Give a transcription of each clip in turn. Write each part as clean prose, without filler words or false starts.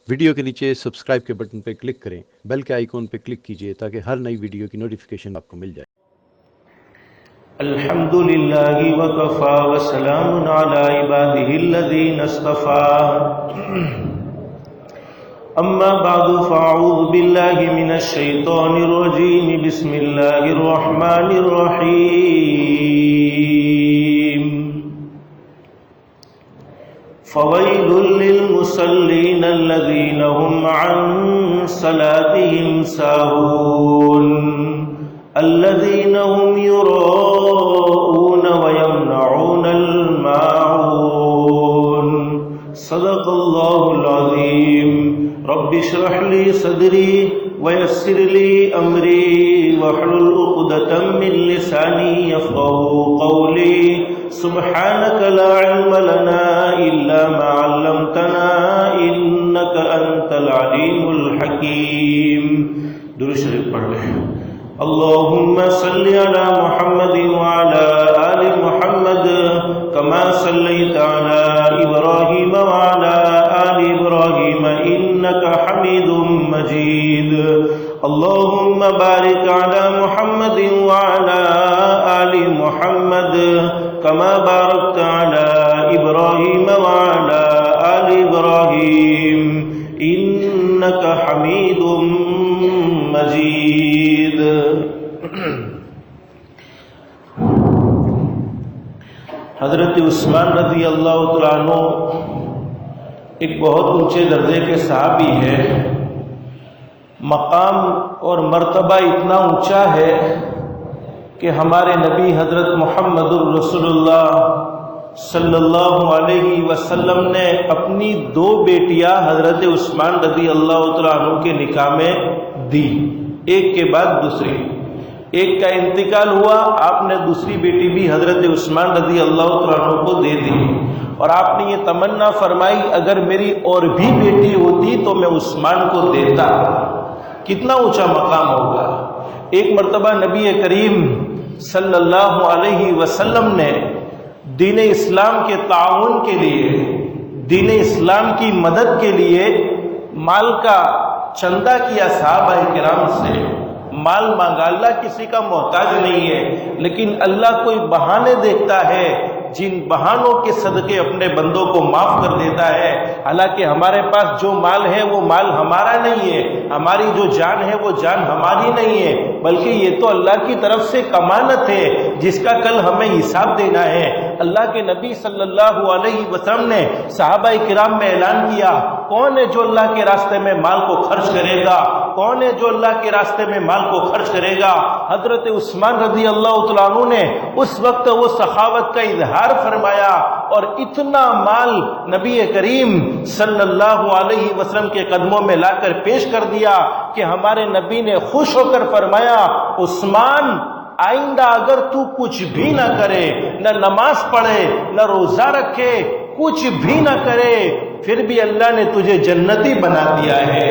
Video کے نیچے subscribe کے بٹن پہ کلک کریں، بیل کے آئیکن پہ کلک کیجئے تاکہ ہر نئی ویڈیو کی نوٹیفیکیشن آپ کو مل جائے۔ الحمد للہ وکفا وسلام علی عبادہ الذین اصطفى اما بعد فاعوذ باللہ من الشیطان الرجیم بسم اللہ الرحمن الرحیم فویل للمصلین الذین هم عن صلاتهم ساہون الذين هم يراءون ويمنعون الماعون صدق الله العظيم رب اشرح لي صدري ويسر لي أمري واحلل عقدة من لساني يفقهوا قولي سبحانك لا علم لنا إلا ما علمتنا إنك أنت العليم الحكيم۔ درود شریف پڑھ لیں۔ اللهم صل على محمد وعلى آل محمد كما صليت على إبراهيم وعلى آل إبراهيم إنك حميد مجيد۔ اللهم بارك على محمد وعلى آل محمد كما باركت على إبراهيم وعلى آل إبراهيم إنك حميد مجيد۔ حضرت عثمان رضی اللہ تعالیٰ عنہ ایک بہت اونچے درجے کے صحابی ہے، مقام اور مرتبہ اتنا اونچا ہے کہ ہمارے نبی حضرت محمد الرسول اللہ صلی اللہ علیہ وسلم نے اپنی دو بیٹیاں حضرت عثمان رضی اللہ تعالیٰ عنہ کے نکاح میں دی، ایک کے بعد دوسری۔ ایک کا انتقال ہوا، آپ نے دوسری بیٹی بھی حضرت عثمان رضی اللہ تعالیٰ عنہ کو دے دی، اور آپ نے یہ تمنا فرمائی اگر میری اور بھی بیٹی ہوتی تو میں عثمان کو دیتا۔ کتنا اونچا مقام ہوگا۔ ایک مرتبہ نبی کریم صلی اللہ علیہ وسلم نے دین اسلام کے تعاون کے لیے، دین اسلام کی مدد کے لیے مال کا چندہ کیا صحابہ کرام سے۔ مال مانگا، اللہ کسی کا محتاج نہیں ہے، لیکن اللہ کوئی بہانے دیکھتا ہے جن بہانوں کے صدقے اپنے بندوں کو معاف کر دیتا ہے۔ حالانکہ ہمارے پاس جو مال ہے وہ مال ہمارا نہیں ہے، ہماری جو جان ہے وہ جان ہماری نہیں ہے، بلکہ یہ تو اللہ کی طرف سے امانت ہے جس کا کل ہمیں حساب دینا ہے۔ اللہ کے نبی صلی اللہ علیہ وسلم نے صحابہ کرام میں اعلان کیا، کون ہے جو اللہ کے راستے میں مال کو خرچ کرے گا؟ کون ہے جو اللہ کے راستے میں مال کو خرچ کرے گا؟ حضرت عثمان رضی اللہ تعالیٰ عنہ نے اس وقت وہ سخاوت کا اظہار فرمایا، اور اتنا مال نبی کریم صلی اللہ علیہ وسلم کے قدموں میں لا کر پیش کر دیا کہ ہمارے نبی نے خوش ہو کر فرمایا، عثمان آئندہ اگر تو کچھ بھی نہ کرے، نہ نماز پڑھے، نہ روزہ رکھے، کچھ بھی نہ کرے، پھر بھی اللہ نے تجھے جنتی بنا دیا ہے،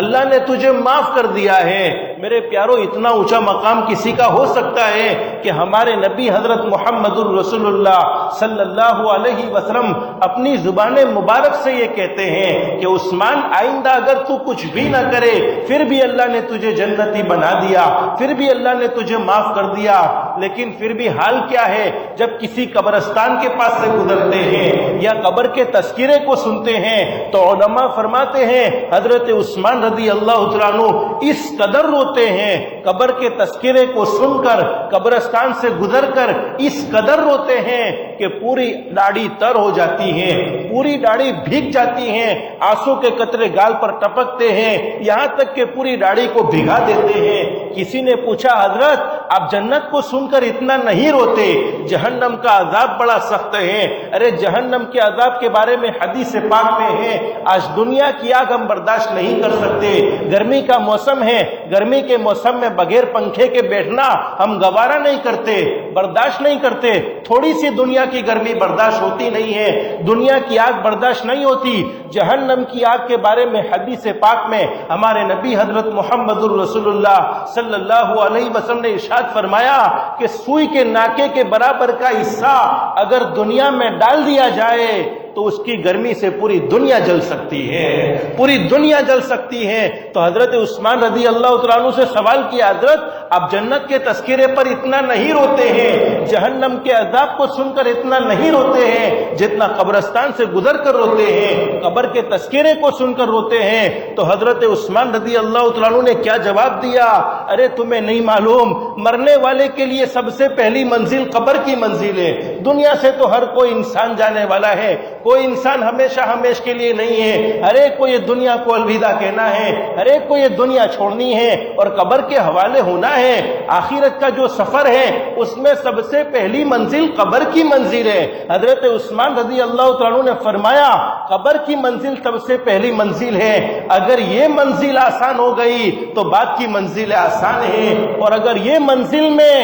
اللہ نے تجھے معاف کر دیا ہے۔ میرے پیارو، اتنا اونچا مقام کسی کا ہو سکتا ہے کہ ہمارے نبی حضرت محمد الرسول اللہ صلی اللہ علیہ وسلم اپنی زبان مبارک سے یہ کہتے ہیں کہ عثمان آئندہ اگر تو کچھ بھی نہ کرے پھر بھی اللہ نے تجھے جنتی بنا دیا، پھر بھی اللہ نے تجھے معاف کر دیا۔ لیکن پھر بھی حال کیا ہے جب کسی قبرستان کے پاس سے گزرتے ہیں یا قبر کے تذکرے کو سنتے ہیں تو علماء فرماتے ہیں حضرت عثمان رضی اللہ تعالیٰ عنہ اس قدر روتے ہیں، قبر کے تذکرے کو سن کر، قبرستان سے گزر کر اس قدر روتے ہیں کہ پوری داڑھی تر ہو جاتی ہے، پوری داڑھی بھیگ جاتی ہیں، آنسو کے قطرے گال پر ٹپکتے ہیں، یہاں تک کہ پوری داڑھی کو بھگا دیتے ہیں۔ کسی نے پوچھا، حضرت آپ جنت کو سن کر اتنا نہیں روتے، جہنم کا عذاب بڑا سخت ہے۔ ارے جہنم کے عذاب کے بارے میں حدیث پاک میں ہے، آج دنیا کی آگ ہم برداشت نہیں کر سکتے، گرمی کا موسم ہے، گرمی کے موسم میں بغیر پنکھے کے بیٹھنا ہم گوارا نہیں کرتے، برداشت نہیں کرتے۔ تھوڑی سی دنیا کی گرمی برداشت ہوتی نہیں ہے، دنیا کی آگ برداشت نہیں ہوتی۔ جہنم کی آگ کے بارے میں حدیث پاک میں ہمارے نبی حضرت محمد الرسول اللہ صلی اللہ علیہ وسلم نے ارشاد فرمایا کہ سوئی کے ناکے کے برابر کا حصہ اگر دنیا میں ڈال دیا جائے تو اس کی گرمی سے پوری دنیا جل سکتی ہے، پوری دنیا جل سکتی ہے۔ تو حضرت عثمان رضی اللہ تعالیٰ عنہ سے سوال کیا، حضرت آپ جنت کے تذکرے پر اتنا نہیں روتے ہیں، جہنم کے عذاب کو سن کر اتنا نہیں روتے ہیں جتنا قبرستان سے گزر کر روتے ہیں، قبر کے تذکرے کو سن کر روتے ہیں۔ تو حضرت عثمان رضی اللہ تعالیٰ عنہ نے کیا جواب دیا، ارے تمہیں نہیں معلوم، مرنے والے کے لیے سب سے پہلی منزل قبر کی منزل ہے۔ دنیا سے تو ہر کوئی انسان جانے والا ہے، کوئی انسان ہمیشہ ہمیش کے لیے نہیں ہے، ہر ایک کو یہ دنیا کو الوداع کہنا ہے، ہر ایک کو یہ دنیا چھوڑنی ہے اور قبر کے حوالے ہونا ہے۔ آخرت کا جو سفر ہے اس میں سب سے پہلی منزل قبر کی منزل ہے۔ حضرت عثمان رضی اللہ تعالیٰ نے فرمایا قبر کی منزل سب سے پہلی منزل ہے، اگر یہ منزل آسان ہو گئی تو بعد کی منزل آسان ہے، اور اگر یہ منزل میں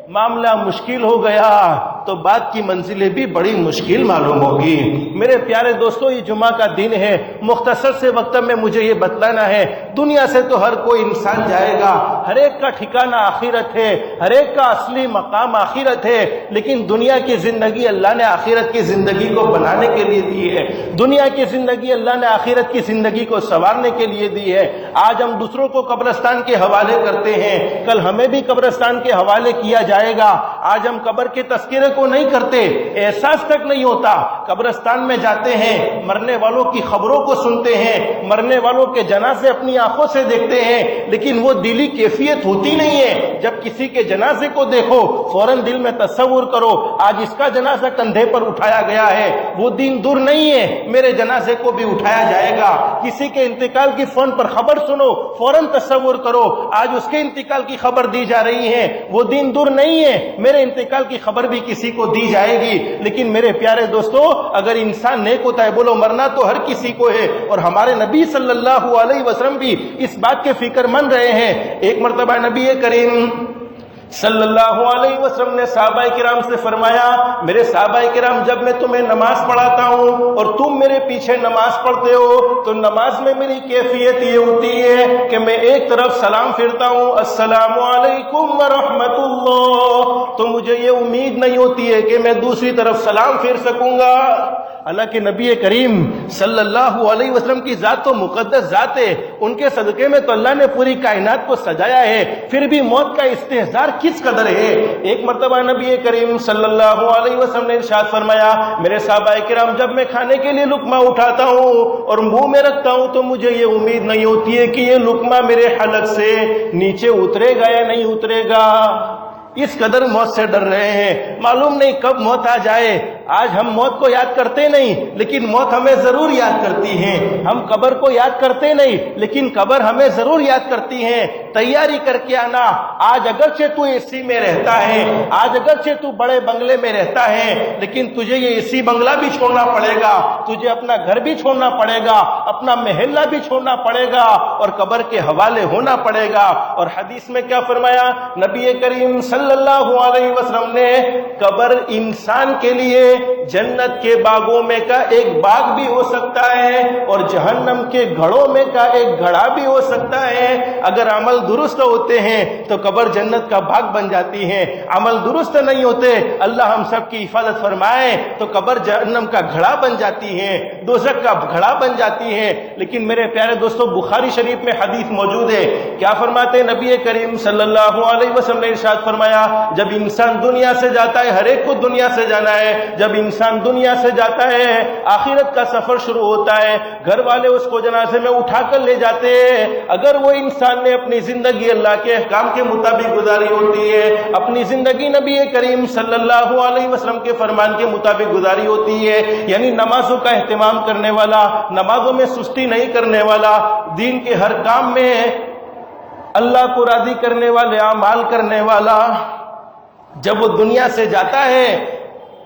معاملہ مشکل ہو گیا تو بعد کی منزلیں بھی بڑی مشکل معلوم ہوگی۔ میرے پیارے دوستو، یہ جمعہ کا دن ہے، مختصر سے وقت میں مجھے یہ بتلانا ہے، دنیا سے تو ہر کوئی انسان جائے گا، ہر ایک کا ٹھکانہ آخرت ہے، ہر ایک کا اصلی مقام آخرت ہے، لیکن دنیا کی زندگی اللہ نے آخرت کی زندگی کو بنانے کے لیے دی ہے، دنیا کی زندگی اللہ نے آخرت کی زندگی کو سنوارنے کے لیے دی ہے۔ آج ہم دوسروں کو قبرستان کے حوالے کرتے ہیں، کل ہمیں بھی قبرستان کے حوالے کیا جائے گا۔ آج ہم قبر کے تذکرے کو نہیں کرتے، احساس تک نہیں ہوتا، قبرستان میں جاتے ہیں، مرنے والوں کی خبروں کو سنتے ہیں، مرنے والوں کے جنازے اپنی آنکھوں سے دیکھتے ہیں، لیکن وہ دلی کیفیت ہوتی نہیں ہے۔ جب کسی کے جنازے کو دیکھو فوراً دل میں تصور کرو آج اس کا جنازہ کندھے پر اٹھایا گیا ہے، وہ دن دور نہیں ہے میرے جنازے کو بھی اٹھایا جائے گا۔ کسی کے انتقال کی فون پر خبر سنو، فوراً تصور کرو آج اس کے انتقال کی خبر دی جا رہی ہے، وہ دن دور نہیں ہے میرے انتقال کی خبر بھی کسی کو دی جائے گی۔ لیکن میرے پیارے دوستو، اگر انسان نیک ہوتا ہے، بولو مرنا تو ہر کسی کو ہے، اور ہمارے نبی صلی اللہ علیہ وسلم بھی اس بات کے فکر مند رہے ہیں۔ ایک مرتبہ نبی کریم صلی اللہ علیہ وسلم نے صحابہ کرام سے فرمایا، میرے صحابہ کرام جب میں تمہیں نماز پڑھاتا ہوں اور تم میرے پیچھے نماز پڑھتے ہو تو نماز میں میری کیفیت یہ ہوتی ہے کہ میں ایک طرف سلام پھرتا ہوں، السلام علیکم ورحمۃ اللہ، تو مجھے یہ امید نہیں ہوتی ہے کہ میں دوسری طرف سلام پھر سکوں گا۔ حالانکہ نبی کریم صلی اللہ علیہ وسلم کی ذات تو مقدس ذات ہے، ان کے صدقے میں تو اللہ نے پوری کائنات کو سجایا ہے، پھر بھی موت کا استحضار کس قدر ہے۔ ایک مرتبہ نبی کریم صلی اللہ علیہ وسلم نے ارشاد فرمایا، میرے صحابہ کرام جب میں کھانے کے لیے لقمہ اٹھاتا ہوں اور منہ میں رکھتا ہوں تو مجھے یہ امید نہیں ہوتی ہے کہ یہ لقمہ میرے حلق سے نیچے اترے گا یا نہیں اترے گا۔ اس قدر موت سے ڈر رہے ہیں، معلوم نہیں کب موت آ جائے۔ آج ہم موت کو یاد کرتے نہیں لیکن موت ہمیں ضرور یاد کرتی ہے، ہم قبر کو یاد کرتے نہیں لیکن قبر ہمیں ضرور یاد کرتی ہے۔ تیاری کر کے آنا، آج اگرچہ تو اے سی میں رہتا ہے، آج اگرچہ تو بڑے بنگلے میں رہتا ہے، لیکن تجھے یہ اے سی بنگلہ بھی چھوڑنا پڑے گا، تجھے اپنا گھر بھی چھوڑنا پڑے گا، اپنا محلہ بھی چھوڑنا پڑے گا اور قبر کے حوالے ہونا پڑے گا۔ اور حدیث میں کیا فرمایا نبی کریم صلی اللہ علیہ وسلم نے، قبر انسان کے لیے جنت کے باغوں میں کا ایک باغ بھی ہو سکتا ہے اور جہنم کے گھڑوں میں کا ایک گھڑا بھی ہو سکتا ہے۔ اگر عمل درست ہوتے ہیں تو قبر جنت کا باغ بن جاتی ہے، عمل درست نہیں ہوتے اللہ ہم سب کی حفاظت فرمائے تو قبر جہنم کا گھڑا بن جاتی ہے، دوزخ کا گھڑا بن جاتی ہے۔ لیکن میرے پیارے دوستو، بخاری شریف میں حدیث موجود ہے، کیا فرماتے نبی کریم صلی اللہ علیہ وسلم نے ارشاد فرمایا، جب انسان دنیا سے جاتا ہے، ہر ایک کو دنیا سے جانا ہے، جب انسان دنیا سے جاتا ہے آخرت کا سفر شروع ہوتا ہے، گھر والے اس کو جنازے میں اٹھا کر لے جاتے ہیں۔ اگر وہ انسان نے اپنی زندگی اللہ کے احکام کے مطابق گزاری ہوتی ہے، اپنی زندگی نبی کریم صلی اللہ علیہ وسلم کے فرمان کے مطابق گزاری ہوتی ہے، یعنی نمازوں کا اہتمام کرنے والا، نمازوں میں سستی نہیں کرنے والا، دین کے ہر کام میں اللہ کو راضی کرنے والے اعمال کرنے والا، جب وہ دنیا سے جاتا ہے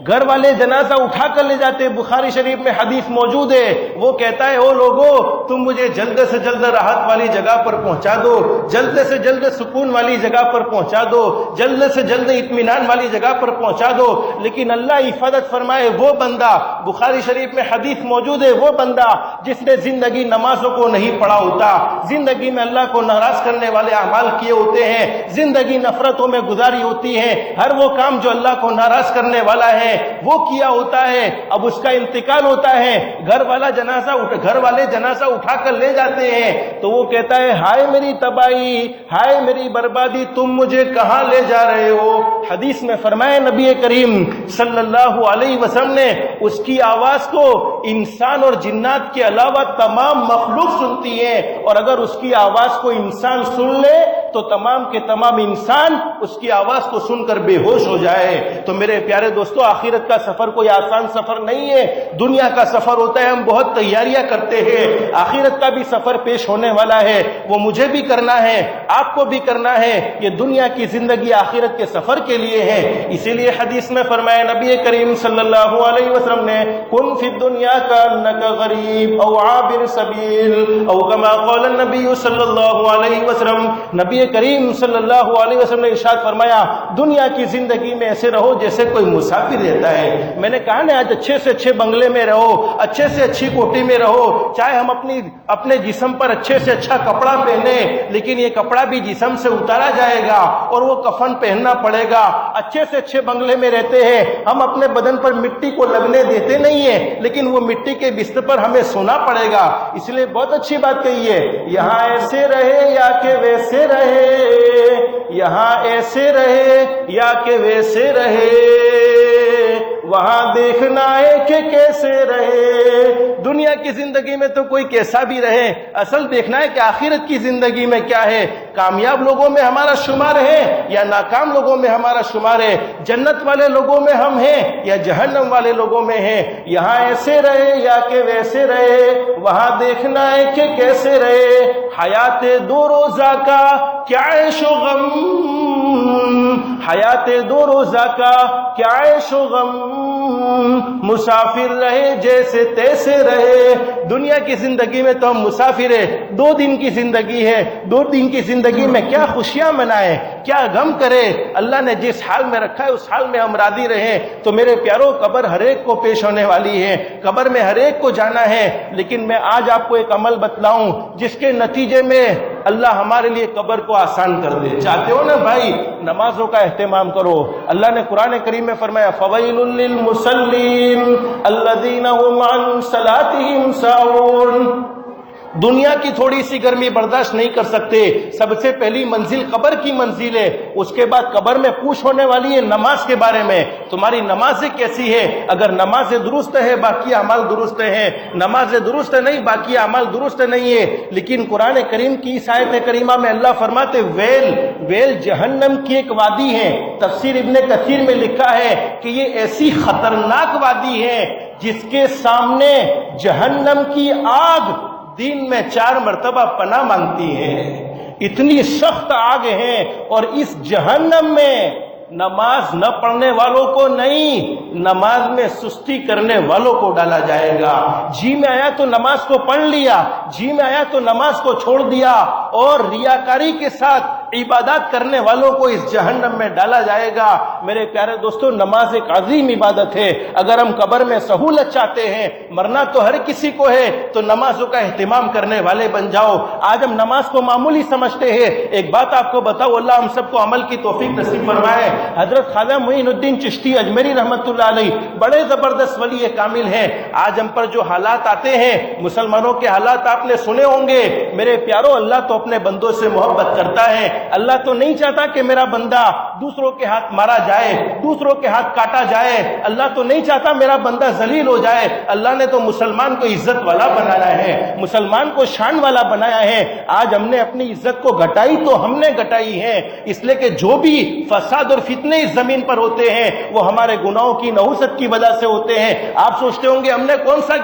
گھر والے جنازہ اٹھا کر لے جاتے، بخاری شریف میں حدیث موجود ہے، وہ کہتا ہے او لوگو تم مجھے جلد سے جلد راحت والی جگہ پر پہنچا دو، جلد سے جلد سکون والی جگہ پر پہنچا دو، جلد سے جلد اطمینان والی جگہ پر پہنچا دو، لیکن اللہ حفاظت فرمائے وہ بندہ، بخاری شریف میں حدیث موجود ہے، وہ بندہ جس نے زندگی نمازوں کو نہیں پڑھا ہوتا، زندگی میں اللہ کو ناراض کرنے والے اعمال کیے ہوتے ہیں، زندگی نفرتوں میں گزاری ہوتی ہے، ہر وہ کام جو اللہ کو ناراض کرنے والا ہے ہے وہ کیا ہوتا ہے، اب اس کا انتقال ہوتا ہے، گھر والے جنازہ اٹھا کر لے جاتے ہیں تو وہ کہتا ہے ہائے میری تباہی، ہائے میری بربادی، تم مجھے کہاں لے جا رہے ہو؟ حدیث میں فرمایا نبی کریم صلی اللہ علیہ وسلم نے اس کی آواز کو انسان اور جنات کے علاوہ تمام مخلوق سنتی ہے، اور اگر اس کی آواز کو انسان سن لے تو تمام کے تمام انسان اس کی آواز کو سن کر بے ہوش ہو جائے۔ تو میرے پیارے دوستو، آخرت کا سفر کوئی آسان سفر نہیں ہے، دنیا کا سفر ہوتا ہے، ہم بہت تیاریاں کرتے ہیں، آخرت کا بھی سفر پیش ہونے والا ہے، وہ مجھے بھی کرنا ہے، آپ کو بھی کرنا ہے۔ یہ دنیا کی زندگی آخرت کے سفر کے لیے ہے، اسی لیے حدیث میں فرمایا نبی کریم صلی اللہ علیہ وسلم نے کن فی الدنیا کانک غریب او عابر سبیل او کما قال النبی صلی اللہ علیہ وسلم۔ نبی کریم صلی اللہ علیہ وسلم نے ارشاد فرمایا دنیا کی زندگی میں ایسے رہو جیسے کوئی مسافر رہتا ہے۔ میں نے کہا نا آج اچھے سے اچھے بنگلے میں رہو، اچھے سے اچھی کوٹھی میں رہو، چاہے ہم اپنے جسم پر اچھے سے اچھا کپڑا پہنے، لیکن یہ کپڑا بھی جسم سے اتارا جائے گا اور وہ کفن پہننا پڑے گا۔ اچھے سے اچھے بنگلے میں رہتے ہیں، ہم اپنے بدن پر مٹی کو لگنے دیتے نہیں ہیں، لیکن وہ مٹی کے بستر پر ہمیں سونا پڑے گا۔ اس لیے بہت اچھی بات کہی ہے، یہاں ایسے رہے یا کہ ویسے رہے، یہاں ایسے رہے یا کہ ویسے رہے، وہاں دیکھنا ہے کہ کیسے رہے۔ دنیا کی زندگی میں تو کوئی کیسا بھی رہے، اصل دیکھنا ہے کہ آخرت کی زندگی میں کیا ہے، کامیاب لوگوں میں ہمارا شمار ہے یا ناکام لوگوں میں ہمارا شمار ہے، جنت والے لوگوں میں ہم ہیں یا جہنم والے لوگوں میں ہیں۔ یہاں ایسے رہے یا کہ ویسے رہے، وہاں دیکھنا ہے کہ کیسے رہے۔ حیات دو روزہ کا کیا عیش و غم، حیات دو روزہ کا کیا عیش و غم، مسافر رہے جیسے تیسے رہے۔ دنیا کی زندگی میں تو ہم مسافر ہیں، 2 دن کی زندگی ہے، 2 دن کی زندگی میں کیا خوشیاں منائیں، کیا غم کرے۔ اللہ نے جس حال میں رکھا ہے اس حال میں ہم راضی رہیں۔ تو میرے پیاروں، قبر ہر ایک کو پیش ہونے والی ہے، قبر میں ہر ایک کو جانا ہے، لیکن میں آج آپ کو ایک عمل بتلاؤں جس کے نتیجے میں اللہ ہمارے لیے قبر کو آسان کر دے۔ چاہتے ہو نا بھائی، نمازوں کا اہتمام کرو۔ اللہ نے قرآن کریم میں فرمایا فویل للمصلین الذین هم عن صلاتهم ساہون۔ دنیا کی تھوڑی سی گرمی برداشت نہیں کر سکتے، سب سے پہلی منزل قبر کی منزل ہے، اس کے بعد قبر میں پوچھ ہونے والی ہے نماز کے بارے میں، تمہاری نمازیں کیسی ہے۔ اگر نمازیں درست ہے باقی اعمال درست ہیں، نمازیں درست نہیں باقی اعمال درست نہیں ہے۔ لیکن قرآن کریم کی اس آیت کریمہ میں اللہ فرماتے ویل جہنم کی ایک وادی ہے۔ تفسیر ابن کثیر میں لکھا ہے کہ یہ ایسی خطرناک وادی ہے جس کے سامنے جہنم کی آگ دن میں 4 مرتبہ پناہ مانگتی ہے، اتنی سخت آگ ہے۔ اور اس جہنم میں نماز نہ پڑھنے والوں کو نہیں، نماز میں سستی کرنے والوں کو ڈالا جائے گا۔ جی میں آیا تو نماز کو پڑھ لیا، جی میں آیا تو نماز کو چھوڑ دیا، اور ریاکاری کے ساتھ عبادات کرنے والوں کو اس جہنم میں ڈالا جائے گا۔ میرے پیارے دوستو، نماز ایک عظیم عبادت ہے۔ اگر ہم قبر میں سہولت چاہتے ہیں، مرنا تو ہر کسی کو ہے، تو نمازوں کا اہتمام کرنے والے بن جاؤ۔ آج ہم نماز کو معمولی سمجھتے ہیں۔ ایک بات آپ کو بتاؤ، اللہ ہم سب کو عمل کی توفیق نصیب فرمائے۔ حضرت خواجہ معین الدین چشتی اجمیری رحمت اللہ علیہ بڑے زبردست ولی کامل ہیں۔ آج ہم پر جو حالات آتے ہیں، مسلمانوں کے حالات آپ نے سنے ہوں گے۔ میرے پیاروں، اللہ تو اپنے بندوں سے محبت کرتا ہے، اللہ تو نہیں چاہتا کہ میرا بندہ دوسروں کے ہاتھ مارا جائے، دوسروں کے ہاتھ کاٹا جائے، اللہ تو نہیں چاہتا میرا بندہ ذلیل ہو جائے۔ اللہ نے تو مسلمان کو عزت والا بنایا ہے، مسلمان کو شان والا بنایا ہے۔ آج ہم نے اپنی عزت کو گھٹائی تو ہم نے گھٹائی ہے، اس لیے کہ جو بھی فساد اور فتنے اس زمین پر ہوتے ہیں وہ ہمارے گناہوں کی نحوست کی وجہ سے ہوتے ہیں۔ آپ سوچتے ہوں گے ہم نے کون سا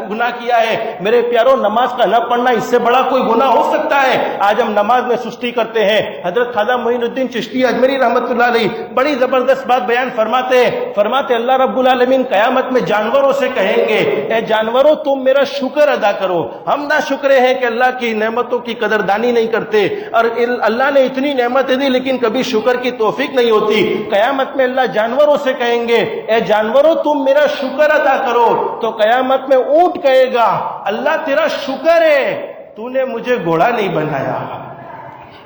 گناہ کیا ہے؟ میرے پیاروں، نماز کا نہ پڑھنا اس سے بڑا کوئی گناہ ہو سکتا ہے؟ آج ہم نماز میں سستی کرتے ہیں۔ حضرت خواجہ معین الدین چشتی اجمیری رحمت اللہ علیہ بڑی زبردست بات بیان فرماتے اللہ رب العالمین قیامت میں جانوروں سے کہیں گے، اے جانوروں تم میرا شکر ادا کرو۔ ہم نہ شکرے ہیں کہ اللہ کی نعمتوں کی قدردانی نہیں کرتے، اور اللہ نے اتنی نعمتیں دی لیکن کبھی شکر کی توفیق نہیں ہوتی۔ قیامت میں اللہ جانوروں سے کہیں گے، اے جانوروں تم میرا شکر ادا کرو۔ تو قیامت میں اونٹ کہے گا، اللہ تیرا شکر ہے تو نے مجھے گھوڑا نہیں بنایا۔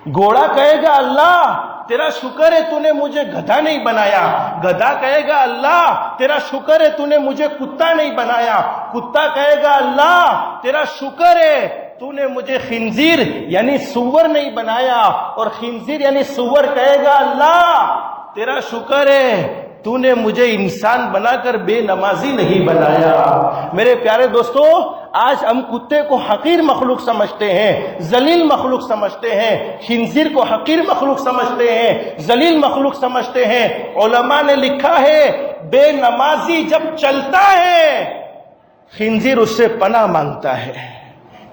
گھوڑا کہے گا، اللہ تیرا شکر ہے تو نے مجھے گدھا نہیں بنایا. گدھا کہے گا اللہ تیرا شکر ہے تو نے مجھے کتا نہیں بنایا. کتا کہے گا اللہ تیرا شکر ہے تو نے مجھے خنزیر یعنی سور نہیں بنایا. اور خنزیر یعنی سور کہے گا اللہ تیرا شکر ہے تو نے مجھے انسان بنا کر بے نمازی نہیں بنایا. میرے پیارے دوستو، آج ہم کتے کو حقیر مخلوق سمجھتے ہیں، ذلیل مخلوق سمجھتے ہیں، خنزیر کو حقیر مخلوق سمجھتے ہیں، ذلیل مخلوق سمجھتے ہیں. علماء نے لکھا ہے بے نمازی جب چلتا ہے خنزیر اس سے پناہ مانگتا ہے.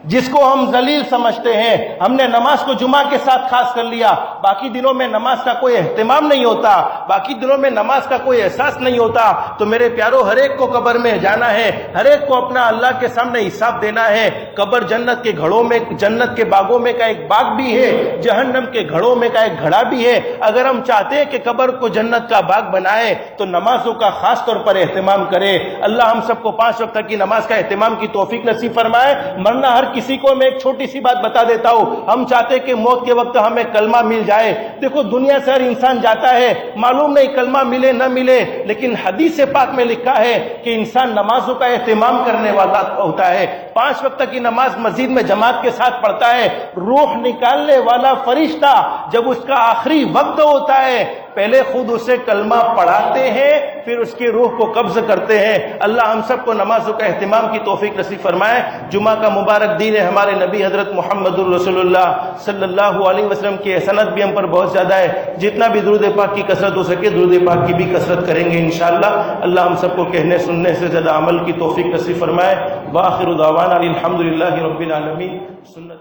جس کو ہم ذلیل سمجھتے ہیں، ہم نے نماز کو جمعہ کے ساتھ خاص کر لیا، باقی دنوں میں نماز کا کوئی اہتمام نہیں ہوتا، باقی دنوں میں نماز کا کوئی احساس نہیں ہوتا. تو میرے پیارو، ہر ایک کو قبر میں جانا ہے، ہر ایک کو اپنا اللہ کے سامنے حساب دینا ہے. قبر جنت کے گھڑوں میں، جنت کے باغوں میں کا ایک باغ بھی ہے، جہنم کے گھڑوں میں کا ایک گھڑا بھی ہے. اگر ہم چاہتے ہیں کہ قبر کو جنت کا باغ بنائے تو نمازوں کا خاص طور پر اہتمام کرے. اللہ ہم سب کو 5 وقت کی نماز کا اہتمام کی توفیق نصیب فرمائے. ورنہ ہر کسی کو میں ایک چھوٹی سی بات بتا دیتا ہوں، ہم چاہتے کہ موت کے وقت ہمیں کلمہ مل جائے. دیکھو دنیا سے ہر انسان جاتا ہے، معلوم نہیں کلمہ ملے نہ ملے، لیکن حدیث پاک میں لکھا ہے کہ انسان نمازوں کا اہتمام کرنے والا ہوتا ہے. 5 وقت کی نماز مسجد میں جماعت کے ساتھ پڑھتا ہے. روح نکالنے والا فرشتہ جب اس کا آخری وقت ہوتا ہے پہلے خود اسے کلمہ پڑھاتے ہیں، پھر اس کی روح کو قبض کرتے ہیں. اللہ ہم سب کو نمازوں کا اہتمام کی توفیق نصیب فرمائے. جمعہ کا مبارک دن ہے. ہمارے نبی حضرت محمد الرسول اللہ صلی اللہ علیہ وسلم کی احسانات بھی ہم پر بہت زیادہ ہے. جتنا بھی درود پاک کی کثرت ہو سکے درود پاک کی بھی کثرت کریں گے انشاءاللہ. اللہ ہم سب کو کہنے سننے سے زیادہ عمل کی توفیق نصیب فرمائے. وآخر دعوانا الحمدللہ رب العالمین. سنت